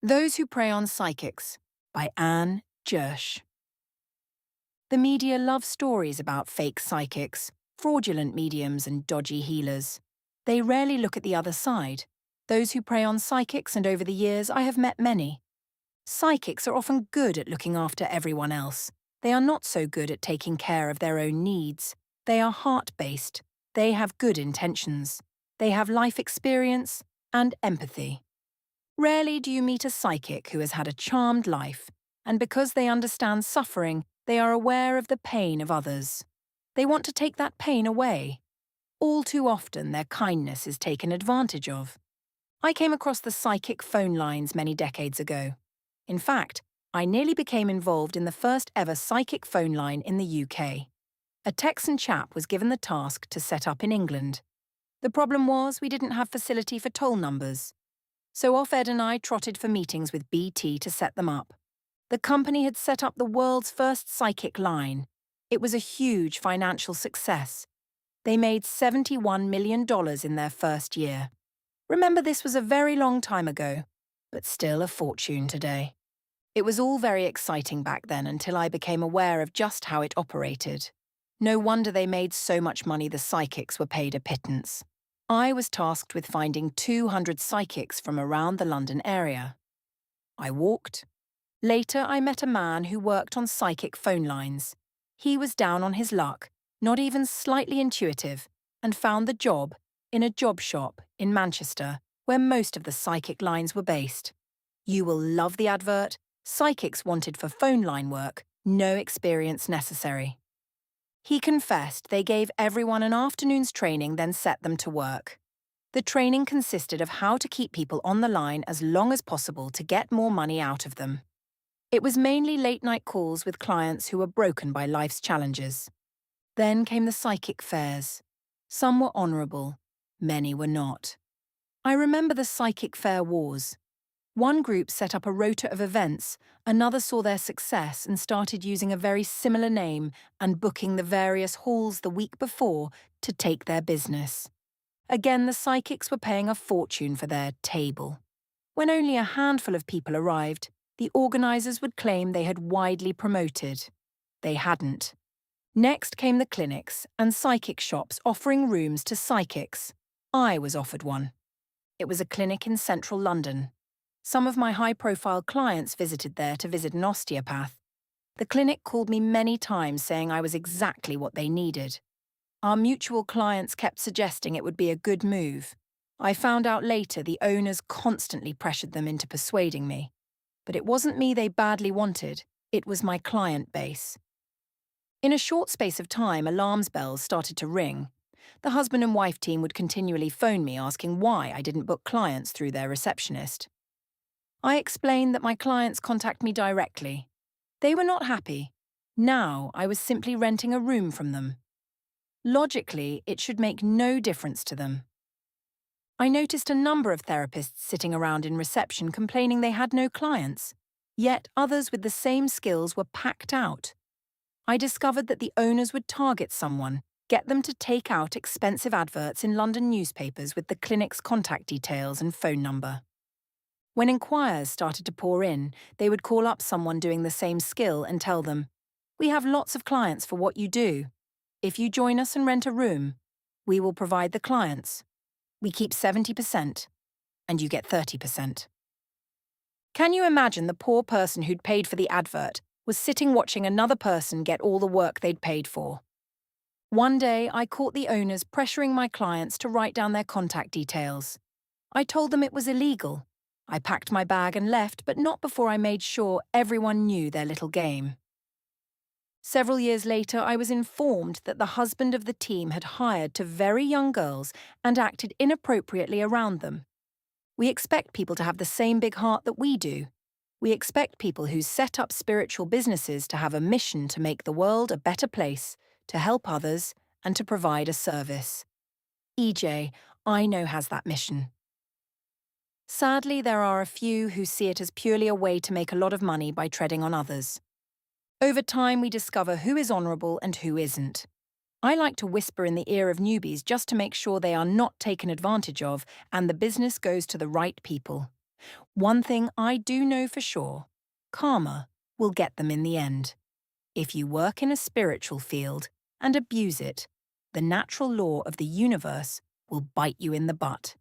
Those Who Prey on Psychics by Anee, Jirsch. The media love stories about fake psychics, fraudulent mediums and dodgy healers. They rarely look at the other side, those who prey on psychics, and over the years I have met many. Psychics are often good at looking after everyone else. They are not so good at taking care of their own needs. They are heart-based. They have good intentions. They have life experience and empathy. Rarely do you meet a psychic who has had a charmed life, and because they understand suffering, they are aware of the pain of others. They want to take that pain away. All too often, their kindness is taken advantage of. I came across the psychic phone lines many decades ago. In fact, I nearly became involved in the first ever psychic phone line in the UK. A Texan chap was given the task to set up in England. The problem was we didn't have facility for toll numbers. So off Ed and I trotted for meetings with BT to set them up. The company had set up the world's first psychic line. It was a huge financial success. They made $71 million in their first year. Remember, this was a very long time ago, but still a fortune today. It was all very exciting back then until I became aware of just how it operated. No wonder they made so much money the psychics were paid a pittance. I was tasked with finding 200 psychics from around the London area. I walked. Later, I met a man who worked on psychic phone lines. He was down on his luck, not even slightly intuitive, and found the job in a job shop in Manchester, where most of the psychic lines were based. You will love the advert. Psychics wanted for phone line work, no experience necessary. He confessed they gave everyone an afternoon's training, then set them to work. The training consisted of how to keep people on the line as long as possible to get more money out of them. It was mainly late-night calls with clients who were broken by life's challenges. Then came the psychic fairs. Some were honourable, many were not. I remember the psychic fair wars. One group set up a rota of events, another saw their success and started using a very similar name and booking the various halls the week before to take their business. Again, the psychics were paying a fortune for their table. When only a handful of people arrived, the organisers would claim they had widely promoted. They hadn't. Next came the clinics and psychic shops offering rooms to psychics. I was offered one. It was a clinic in central London. Some of my high-profile clients visited there to visit an osteopath. The clinic called me many times saying I was exactly what they needed. Our mutual clients kept suggesting it would be a good move. I found out later the owners constantly pressured them into persuading me. But it wasn't me they badly wanted, it was my client base. In a short space of time, alarms bells started to ring. The husband and wife team would continually phone me asking why I didn't book clients through their receptionist. I explained that my clients contact me directly. They were not happy. Now I was simply renting a room from them. Logically, it should make no difference to them. I noticed a number of therapists sitting around in reception complaining they had no clients, yet others with the same skills were packed out. I discovered that the owners would target someone, get them to take out expensive adverts in London newspapers with the clinic's contact details and phone number. When inquiries started to pour in, they would call up someone doing the same skill and tell them, "We have lots of clients for what you do. If you join us and rent a room, we will provide the clients. We keep 70%, and you get 30%. Can you imagine the poor person who'd paid for the advert was sitting watching another person get all the work they'd paid for? One day, I caught the owners pressuring my clients to write down their contact details. I told them it was illegal. I packed my bag and left, but not before I made sure everyone knew their little game. Several years later, I was informed that the husband of the team had hired two very young girls and acted inappropriately around them. We expect people to have the same big heart that we do. We expect people who set up spiritual businesses to have a mission to make the world a better place, to help others, and to provide a service. Ejay, I know, has that mission. Sadly, there are a few who see it as purely a way to make a lot of money by treading on others. Over time, we discover who is honourable and who isn't. I like to whisper in the ear of newbies just to make sure they are not taken advantage of and the business goes to the right people. One thing I do know for sure, karma will get them in the end. If you work in a spiritual field and abuse it, the natural law of the universe will bite you in the butt.